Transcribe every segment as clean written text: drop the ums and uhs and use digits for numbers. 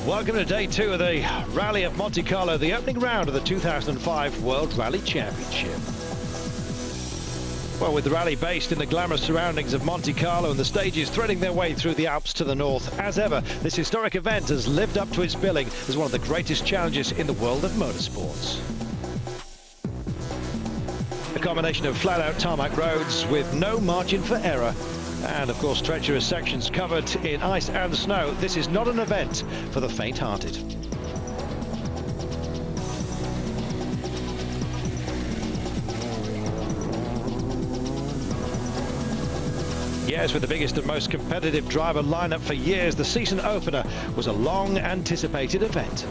Welcome to day 2 of the Rally at Monte Carlo, the opening round of the 2005 World Rally Championship. Well, with the rally based in the glamorous surroundings of Monte Carlo and the stages threading their way through the Alps to the north, as ever, this historic event has lived up to its billing as one of the greatest challenges in the world of motorsports. A combination of flat-out tarmac roads with no margin for error, and of course treacherous sections covered in ice and snow. This is not an event for the faint-hearted. Yes, with the biggest and most competitive driver lineup for years, the season opener was a long-anticipated event.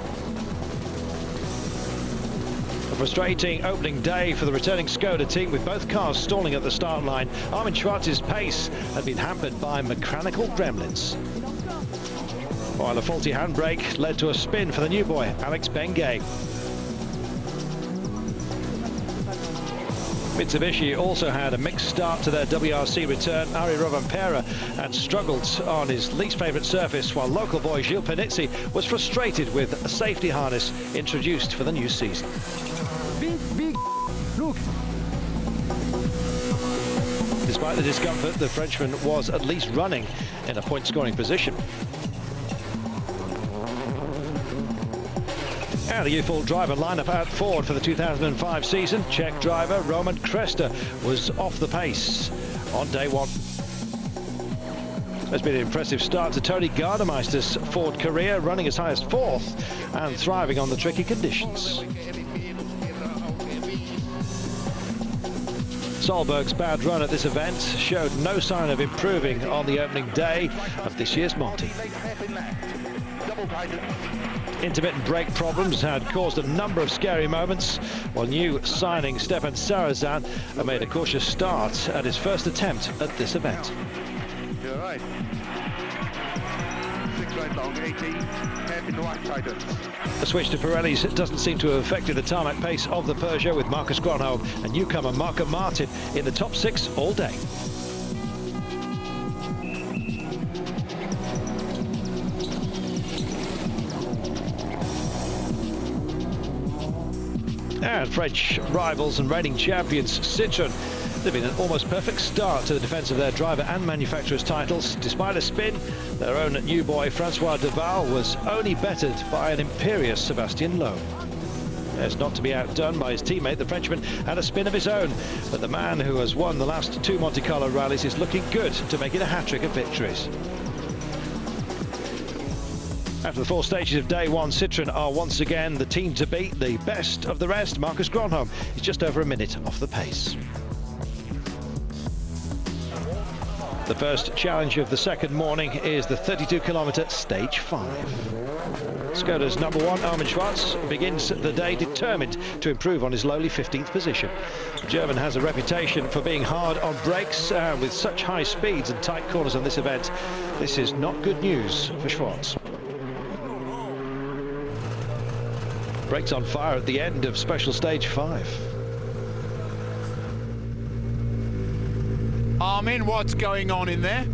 A frustrating opening day for the returning Skoda team, with both cars stalling at the start line. Armin Schwartz's pace had been hampered by mechanical gremlins, while a faulty handbrake led to a spin for the new boy, Alex Bengay. Mitsubishi also had a mixed start to their WRC return. Ari Rovanpera had struggled on his least favourite surface, while local boy Gilles Panizzi was frustrated with a safety harness introduced for the new season. Big, look! Despite the discomfort, the Frenchman was at least running in a point-scoring position. And the youthful driver lineup out forward for the 2005 season. Czech driver Roman Kresta was off the pace on day 1. There's been an impressive start to Tony Gardemeister's Ford career, running as high as 4th and thriving on the tricky conditions. Solberg's bad run at this event showed no sign of improving on the opening day of this year's Monte. Intermittent brake problems had caused a number of scary moments, while new signing Stefan Sarazan made a cautious start at his first attempt at this event. You're right. 6 right long, 18, half in the right side. The switch to Pirellis doesn't seem to have affected the tarmac pace of the Peugeot, with Marcus Gronholm and newcomer Marco Martin in the top 6 all day. And French rivals and reigning champions Citroën living an almost perfect start to the defence of their driver and manufacturer's titles. Despite a spin, their own new boy Francois Deval was only bettered by an imperious Sébastien Loeb. Yes, not to be outdone by his teammate, the Frenchman had a spin of his own, but the man who has won the last 2 Monte Carlo rallies is looking good to make it a hat-trick of victories. After the 4 stages of day 1, Citroën are once again the team to beat. The best of the rest, Marcus Gronholm, is just over a minute off the pace. The first challenge of the second morning is the 32-kilometre Stage 5. Skoda's number 1, Armin Schwartz, begins the day determined to improve on his lowly 15th position. The German has a reputation for being hard on brakes, and with such high speeds and tight corners on this event, this is not good news for Schwartz. Brakes on fire at the end of special stage 5. Armin, what's going on in there?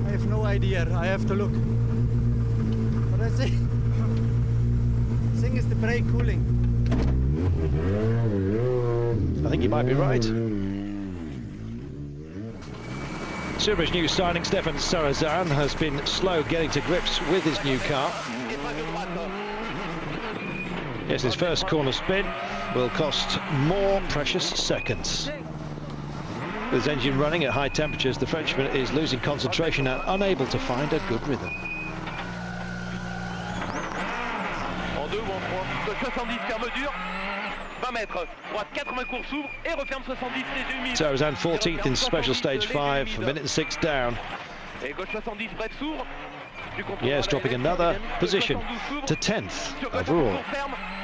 I have no idea. I have to look. What I say? I think it's the brake cooling. I think you might be right. Subaru's new signing, Stefan Sarazan, has been slow getting to grips with his new car. Yes, his first corner spin will cost more precious seconds. With his engine running at high temperatures, the Frenchman is losing concentration and unable to find a good rhythm. En 2 ou en 3, de 70 ferme dur, 20 mètres, droite 80 course s'ouvre et referme 70 léger. Sarazan 14th in special stage 5, a minute and 6 down. Et gauche 70 bref s'ouvre, Yes, dropping another position to 10th overall.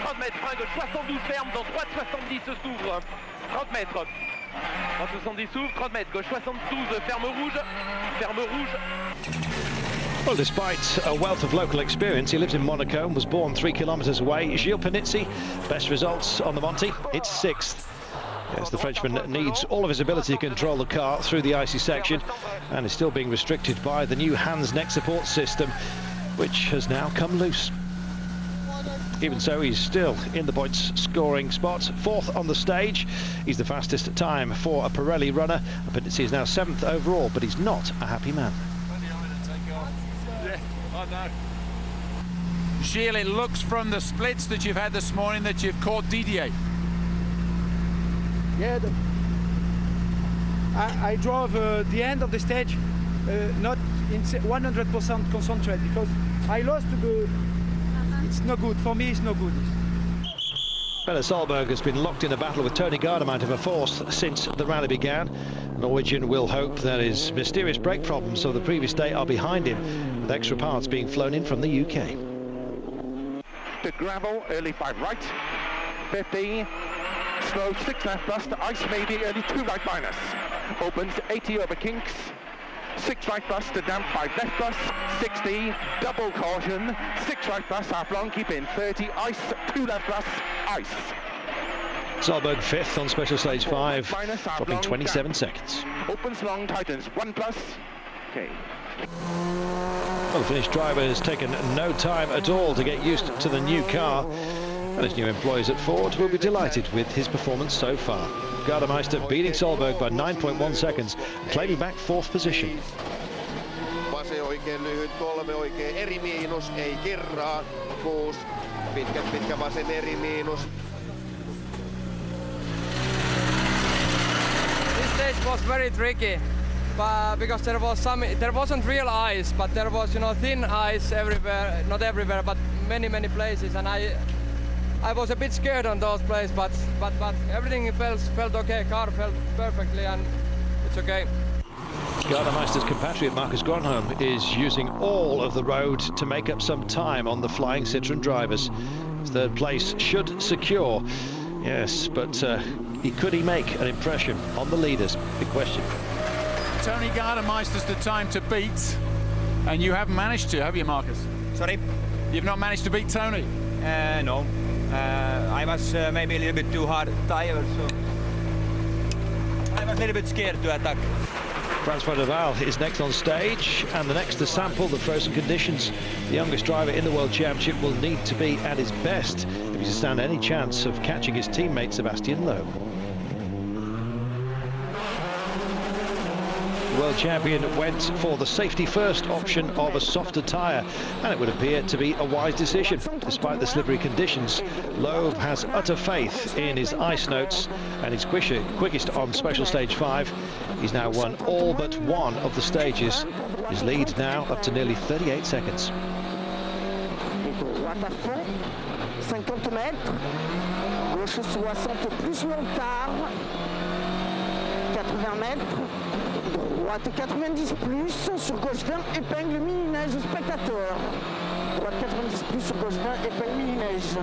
30 mètres, frein gauche 72 ferme, dans droite 70 s'ouvre. 30 mètres. Droite 70 s'ouvre, 30 mètres, gauche 72, ferme rouge. Well, despite a wealth of local experience, he lives in Monaco and was born 3 kilometres away. Gilles Panizzi, best results on the Monte, it's 6th. Yes, the Frenchman needs all of his ability to control the car through the icy section and is still being restricted by the new hands neck support system, which has now come loose. Even so, he's still in the points scoring spot, 4th on the stage. He's the fastest time for a Pirelli runner. Panizzi is now 7th overall, but he's not a happy man. I know. Gilles, it looks from the splits that you've had this morning that you've caught Didier. Yeah, I drove the end of the stage not in 100% concentrated because I lost the... It's no good, for me it's no good. Pelle Solberg has been locked in a battle with Tony Gardemeister for 4th since the rally began. Norwegian will hope that his mysterious brake problems of the previous day are behind him, with extra parts being flown in from the UK. To gravel, early 5 right, 50, slow 6 left plus, to ice maybe, early 2 right minus. Opens 80 over kinks, 6 right plus to damp, 5 left plus, 60, double caution, 6 right plus, half long, keep in, 30, ice, 2 left plus, ice. Solberg 5th on special stage 5, dropping 27 seconds. Opens long, tightens, 1 plus, okay. Well, the Finnish driver has taken no time at all to get used to the new car, and his new employees at Ford will be delighted with his performance so far. Gardemeister beating Solberg by 9.1 seconds, claiming back 4th position. Vasen oikein lyhyt, 3 oikein eri miinus, ei kerraa, 6, pitkä vasen eri miinus. This stage was very tricky, but because there wasn't real ice, but there was, thin ice everywhere, not everywhere, but many places, and I was a bit scared on those places, but everything felt okay. Car felt perfectly, and it's okay. Gardemeister's compatriot Marcus Gronholm is using all of the road to make up some time on the flying Citroën drivers. His 3rd place should secure, yes, but could he make an impression on the leaders? Big question. Tony Gardemeister's the time to beat, and you haven't managed to, have you, Marcus? Sorry? You've not managed to beat Tony? No. I was maybe a little bit too hard tired, so I was a little bit scared to attack. Francois Deval is next on stage, and the next to sample the frozen conditions. The youngest driver in the World Championship will need to be at his best if he's to stand any chance of catching his teammate Sebastian Loeb. The world champion went for the safety first option of a softer tyre, and it would appear to be a wise decision. Despite the slippery conditions, Loeb has utter faith in his ice notes, and he's quickest on special stage 5. He's now won all but one of the stages. His lead now up to nearly 38 seconds. 50 mètres, gauche 60 plus montard, 80 mètres, droite 90 plus, sur gauche 20, épingle mini-neige spectateur. Droite 90 plus, sur gauche 20, épingle mini-neige.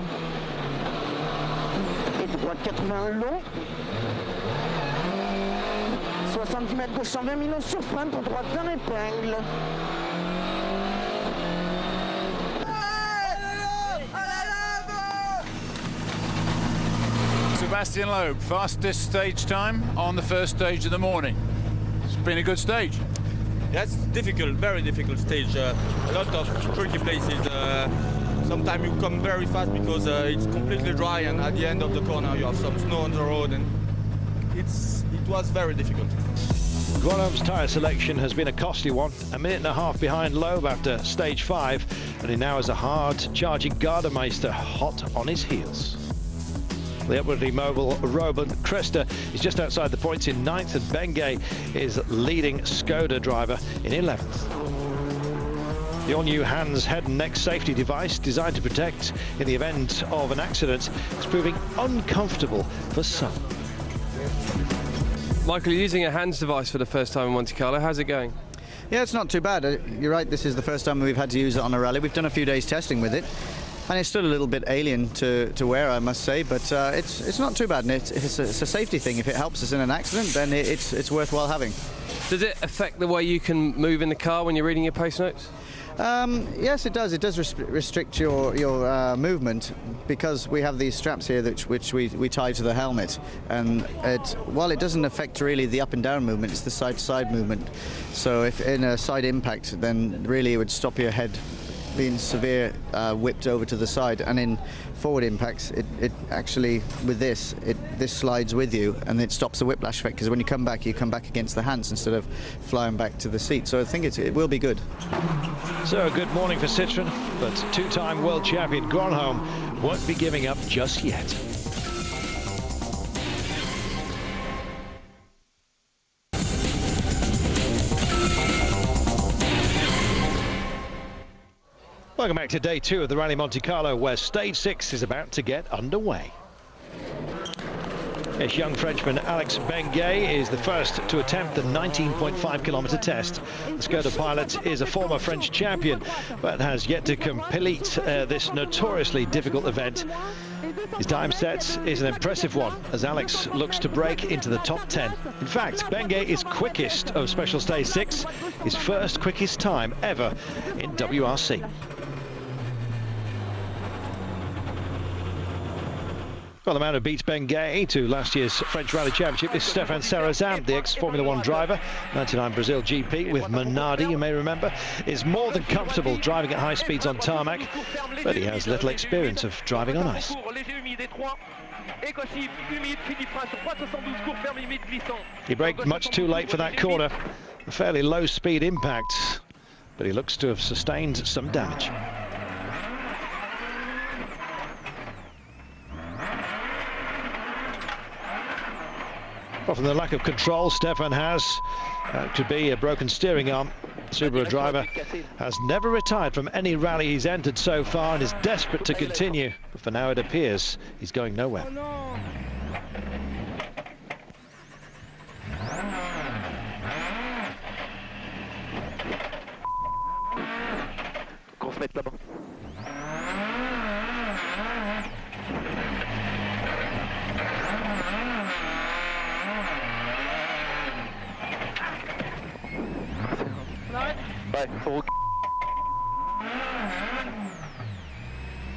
Et droite 80 long. 70 mètres gauche 120 millions sur frein pour droite 20 épingle. Sebastian Loeb, fastest stage time on the 1st stage of the morning. It's been a good stage. That's difficult, very difficult stage. A lot of tricky places. Sometimes you come very fast because it's completely dry, and at the end of the corner you have some snow on the road, and it was very difficult. Gronholm's tyre selection has been a costly one. A minute and a half behind Loeb after stage 5, and he now has a hard-charging Gardemeister hot on his heels. The upwardly mobile Robin Kresta is just outside the points in 9th, and Bengay is leading Skoda driver in 11th. The all-new Hans head and neck safety device, designed to protect in the event of an accident, is proving uncomfortable for some. Michael, you're using a hands device for the first time in Monte Carlo. How's it going? Yeah, it's not too bad. You're right, this is the first time we've had to use it on a rally. We've done a few days testing with it, and it's still a little bit alien to wear, I must say, but it's not too bad, and it's a safety thing. If it helps us in an accident, then it's worthwhile having. Does it affect the way you can move in the car when you're reading your pace notes? Yes, it does. It does restrict your movement, because we have these straps here which we tie to the helmet, and while it doesn't affect really the up and down movement, it's the side to side movement. So if in a side impact, then really it would stop your head being severe whipped over to the side, and in forward impacts it actually, with this slides with you, and it stops the whiplash effect, because when you come back against the hands instead of flying back to the seat. So I think it will be good. So a good morning for Citroën, but two-time world champion Gronholm won't be giving up just yet. Welcome back to day 2 of the Rally Monte Carlo, where stage 6 is about to get underway. This young Frenchman Alex Benguet is the first to attempt the 19.5-kilometer test. The Skoda pilot is a former French champion, but has yet to complete this notoriously difficult event. His time set is an impressive one, as Alex looks to break into the top 10. In fact, Benguet is quickest of Special Stage 6, his first quickest time ever in WRC. Well, the man who beats Benguet to last year's French Rally Championship is Stéphane Sarrazin, the ex-Formula 1 driver, 99 Brazil GP with Minardi, you may remember, is more than comfortable driving at high speeds on tarmac, but he has little experience of driving on ice. He braked much too late for that corner, a fairly low speed impact, but he looks to have sustained some damage. Well, from the lack of control Stéphane has, could be a broken steering arm. The Subaru driver has never retired from any rally he's entered so far and is desperate to continue, but for now it appears he's going nowhere.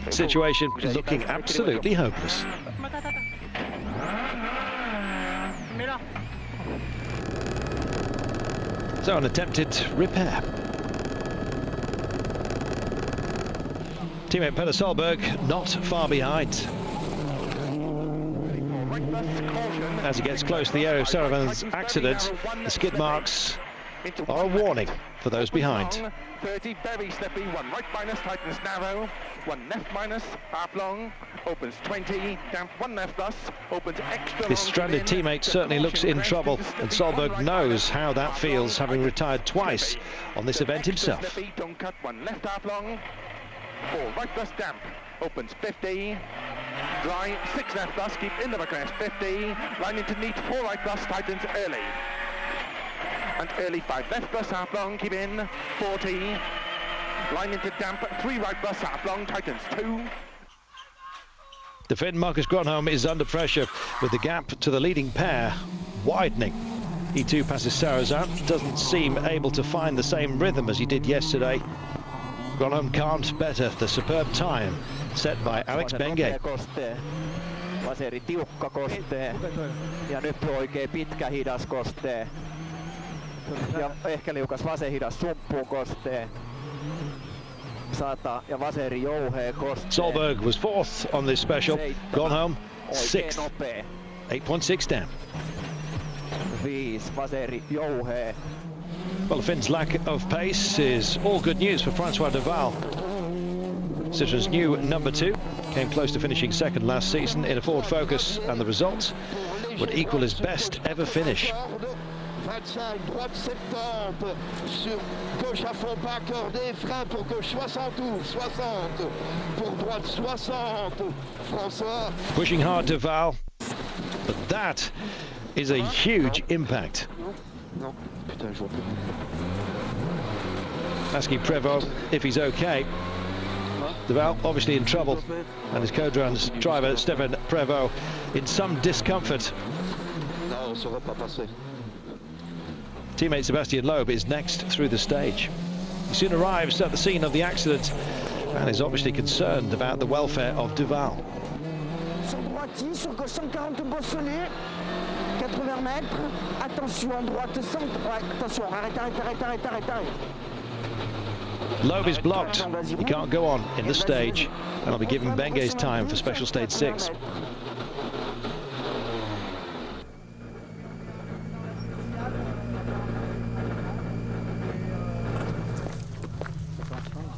Situation looking absolutely hopeless. So an attempted repair. Teammate Peter Solberg not far behind. As he gets close to the area of Sarrazin's accident, the skid marks are a warning for those behind. 30, very slippy, one right minus, tightens narrow, one left minus, half long, opens 20, damp, one left plus, opens extra. His stranded teammate certainly looks in trouble, and Solberg knows how that feels, having retired twice on this event himself. Don't cut, one left half long, 4 right plus, damp, opens 50, dry, 6 left plus, keep in the crest, 50, line into neat, 4 right plus, tightens early. And early 5 left plus half long, keep in, 40, line into damp, 3 right plus half long, tightens 2. The Finn Marcus Gronholm is under pressure, with the gap to the leading pair widening. He too passes Sarrazin, doesn't seem able to find the same rhythm as he did yesterday. Gronholm can't better the superb time set by Alex Benguet. Vaseri tiukka kostee ja nyt oikein pitkä hidas kostee. Ja ehkä liukas vasen hidas sumppuun kostee. 100 ja vaseri jouhee kostee. Solberg was 4th on this special. Gronholm 6th. 8.6 down. 5 vaseri jouhee. Well, the Finn's lack of pace is all good news for Francois Deval. Citroën's new number 2 came close to finishing 2nd last season in a Ford Focus, and the result would equal his best ever finish. 25, droite 70, sur gauche à fond pas accordé, frein pour gauche 72, 60, pour droite 60, François. Pushing hard to Val, but that is a huge impact. Non, putain, je vois plus. asking Prévost if he's okay. Duval obviously in trouble, and his co-driver Stéphane Prévost in some discomfort. Teammate Sébastien Loeb is next through the stage. He soon arrives at the scene of the accident and is obviously concerned about the welfare of Duval. Sur droitier, sur gauche 140 bosselets, 80 mètres. Attention, droite 100. Attention, arrête. Loeb is blocked. He can't go on in the stage, and I'll be giving Benguet's time for special stage 6.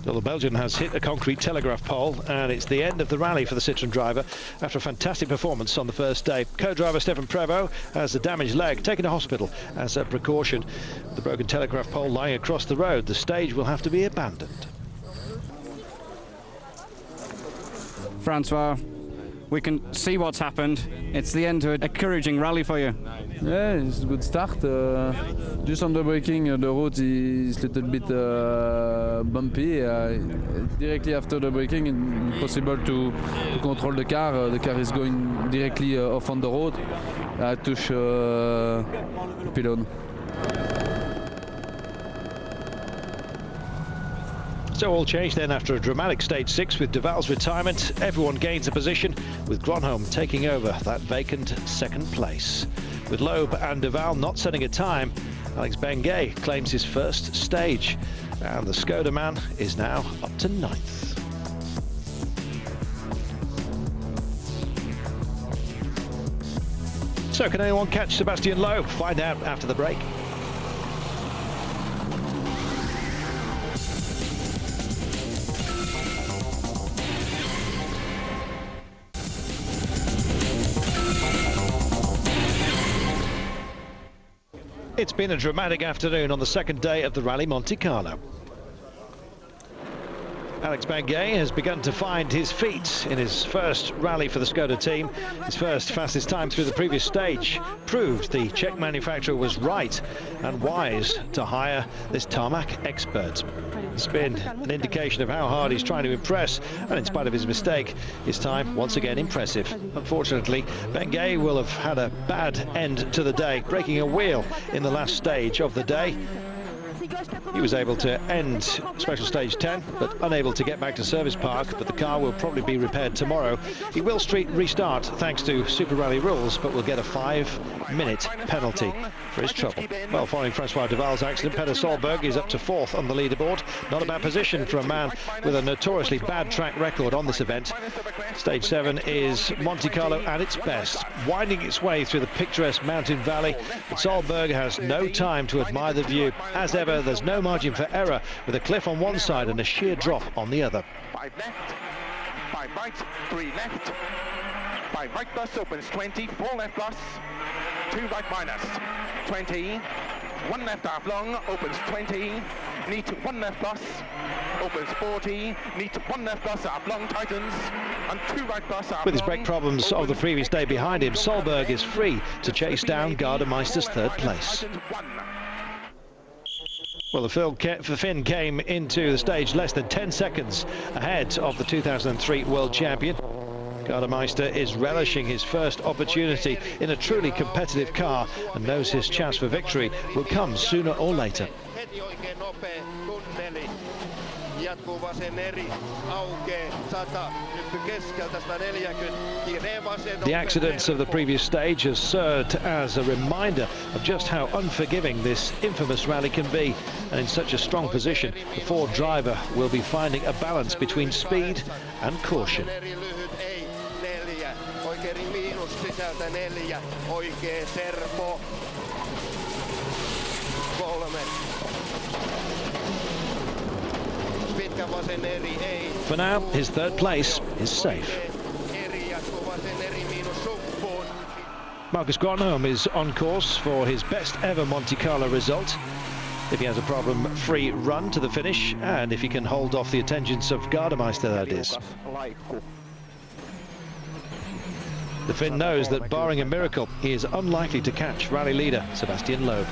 Well, the Belgian has hit a concrete telegraph pole, and it's the end of the rally for the Citroën driver after a fantastic performance on the first day. Co-driver Stéphane Prévost has a damaged leg, taken to hospital as a precaution. The broken telegraph pole lying across the road, the stage will have to be abandoned. Francois, we can see what's happened. It's the end to a encouraging rally for you. Yeah, it's a good start. Just on the braking, the road is a little bit bumpy. Directly after the braking, it's impossible to control the car. The car is going directly off on the road. I touch the pylon. So all changed then after a dramatic stage 6 with Duval's retirement. Everyone gains a position, with Gronholm taking over that vacant second place. With Loeb and Duval not setting a time, Alex Benguet claims his first stage, and the Skoda man is now up to 9th. So can anyone catch Sébastien Loeb? Find out after the break. It's been a dramatic afternoon on the second day of the Rally Monte Carlo. Alex Benguet has begun to find his feet in his first rally for the Skoda team. His first fastest time through the previous stage proved the Czech manufacturer was right and wise to hire this tarmac expert. It's been an indication of how hard he's trying to impress, and in spite of his mistake, his time once again impressive. Unfortunately, Benguet will have had a bad end to the day, breaking a wheel in the last stage of the day. He was able to end special stage 10, but unable to get back to service park, but the car will probably be repaired tomorrow. He will restart thanks to Super Rally rules, but will get a 5-minute penalty for his trouble. Well, following Francois Duval's accident, Peter Solberg is up to 4th on the leaderboard. Not a bad position for a man with a notoriously bad track record on this event. Stage 7 is Monte Carlo at its best, winding its way through the picturesque mountain valley, but Solberg has no time to admire the view. As ever, there's no margin for error, with a cliff on one side and a sheer drop on the other. 5 left, 5 right, 3 left, 5 right plus opens 20, 4 left plus, 2 right minus, 20, 1 left half long, opens 20, neat 1 left plus, opens 40, neat 1 left plus, half long tightens, and 2 right plus, half long. With his brake problems of the previous day behind him, Solberg is free to chase down Gardemeister's 3rd place. Well, the Finn came into the stage less than 10 seconds ahead of the 2003 world champion. Gardemeister is relishing his first opportunity in a truly competitive car and knows his chance for victory will come sooner or later. Jatkuu vasen eri, aukee, 100, hyppy keskeltä 140, kiree vasen. The accidents of the previous stage has served as a reminder of just how unforgiving this infamous rally can be, and in such a strong position, the Ford driver will be finding a balance between speed and caution. Oikein miinus sisältä 4, oikein servo 3. For now, his 3rd place is safe. Marcus Gronholm is on course for his best ever Monte Carlo result. If he has a problem-free run to the finish, and if he can hold off the attentions of Gardemeister, that is. The Finn knows that barring a miracle, he is unlikely to catch rally leader Sebastian Loeb.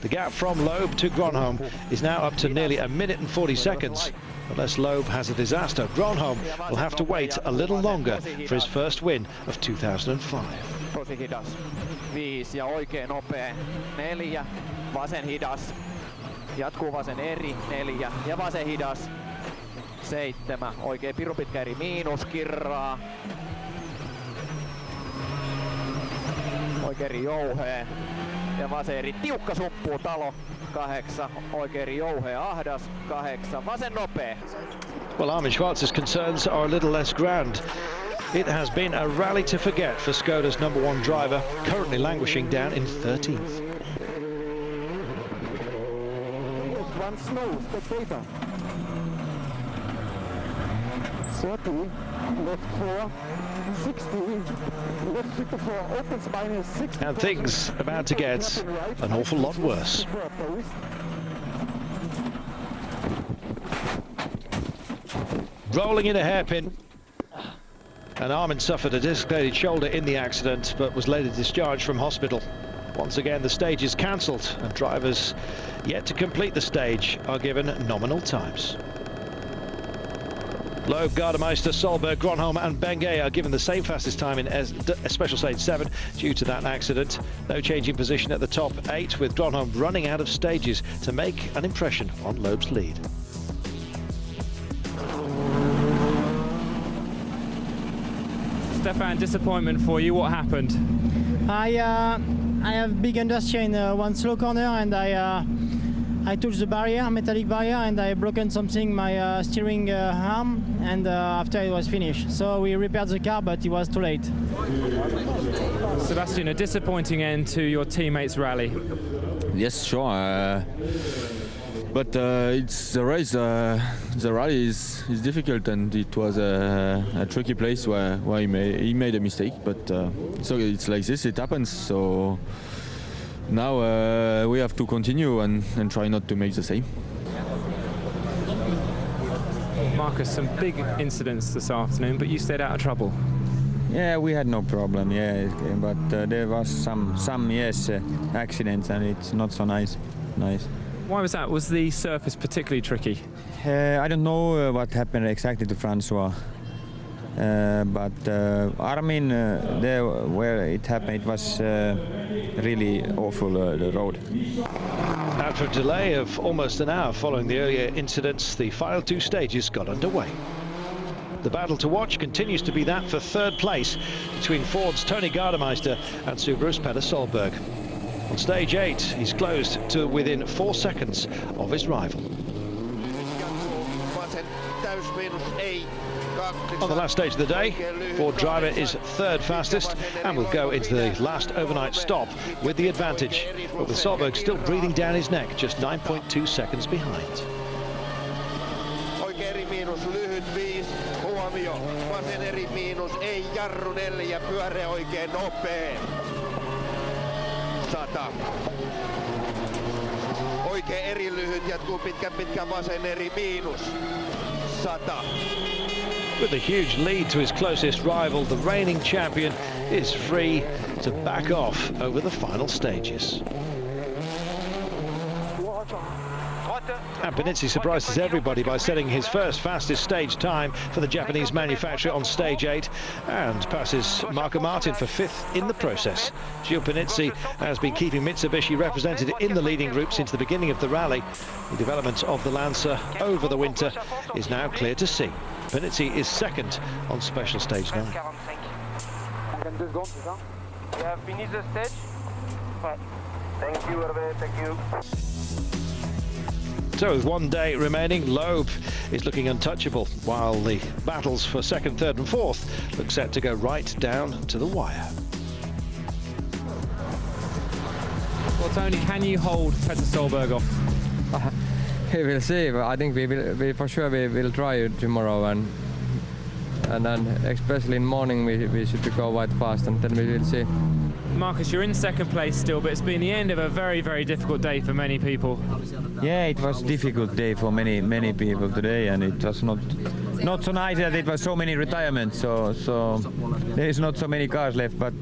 The gap from Loeb to Gronholm is now up to nearly 1 minute and 40 seconds. Unless Loeb has a disaster, Gronholm will have to wait a little longer for his first win of 2005. Tosi hidas. 5 ja oikein nopea. 4. Vasen hidas. Jatkuu vasen eri. 4 ja vasen hidas. 7. Oikein piru pitkä eri miinus. Kirraa. Oikein eri jouhee. Ja vasen eri tiukka suppuu talo. 8. Oikein eri jouhee ahdas. 8. Vasen nopea. Well, Armin Schwarz's concerns are a little less grand. It has been a rally to forget for Skoda's #1 driver, currently languishing down in 13th. One slow, spectator. 30, left 4, 60, left 54, opens minus 60. And things about to get an awful lot worse. Rolling in a hairpin. And Armin suffered a dislocated shoulder in the accident, but was later discharged from hospital. Once again, the stage is cancelled, and drivers yet to complete the stage are given nominal times. Loeb, Gardemeister, Solberg, Gronholm and Bengay are given the same fastest time in special stage 7 due to that accident. No change in position at the top 8, with Gronholm running out of stages to make an impression on Loeb's lead. Stefan, disappointment for you. What happened? I have big understeer in one slow corner, and I touched the barrier, metallic barrier, and I broken something my steering arm, and after it was finished. So we repaired the car, but it was too late. Sebastian, a disappointing end to your teammates' rally. Yes, sure. But it's the race. The rally is difficult, and it was a tricky place where he made a mistake. But so it's like this. It happens. So now we have to continue and try not to make the same. Marcus, some big incidents this afternoon, but you stayed out of trouble. Yeah, we had no problem. Yeah, but there was some accidents, and it's not so nice. Why was that? Was the surface particularly tricky? I don't know what happened exactly to Francois, but Armin, there where it happened, it was really awful, the road. After a delay of almost an hour following the earlier incidents, the final 2 stages got underway. The battle to watch continues to be that for 3rd place between Ford's Tony Gardemeister and Subaru's Petter Solberg. On stage 8, he's closed to within 4 seconds of his rival. On the last stage of the day, Ford driver is 3rd fastest and will go into the last overnight stop with the advantage, but with Solberg still breathing down his neck, just 9.2 seconds behind. Oikein eri lyhyt, jatkuu pitkä vasen eri miinus. 100. With a huge lead to his closest rival, the reigning champion is free to back off over the final stages. And Panizzi surprises everybody by setting his first fastest stage time for the Japanese manufacturer on stage 8 and passes Marco Martin for 5th in the process. Gilles Panizzi has been keeping Mitsubishi represented in the leading group since the beginning of the rally. The development of the Lancer over the winter is now clear to see. Panizzi is 2nd on special stage 9. You have finished the stage? Thank you, Hervé, thank you. So with 1 day remaining, Loeb is looking untouchable, while the battles for 2nd, 3rd and 4th look set to go right down to the wire. Well, Tony, can you hold Petter Solberg off? We will see. I think we will try tomorrow, and then especially in morning we should go quite fast, and then we will see. Marcus, you're in 2nd place still, but it's been the end of a very, very difficult day for many people. Yeah, it was a difficult day for many people today, and it was not not so nice that it was so many retirements, so there is not so many cars left, but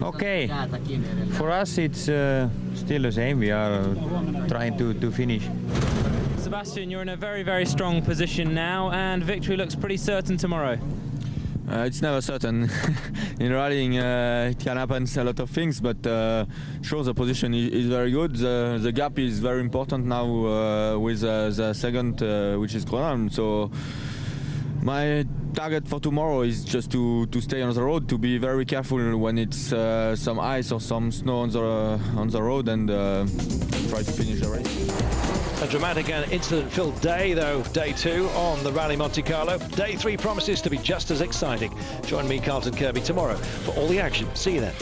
okay, for us it's still the same. We are trying to finish. Sebastian, you're in a very, very strong position now, and victory looks pretty certain tomorrow. It's never certain. In rallying, it can happen a lot of things, but sure, the position is very good. The gap is very important now with the second, which is Carlo. So my target for tomorrow is just to stay on the road, to be very careful when it's some ice or some snow on the road, and try to finish the race. A dramatic and incident-filled day, though, day 2 on the Rally Monte Carlo. Day 3 promises to be just as exciting. Join me, Carlton Kirby, tomorrow for all the action. See you then.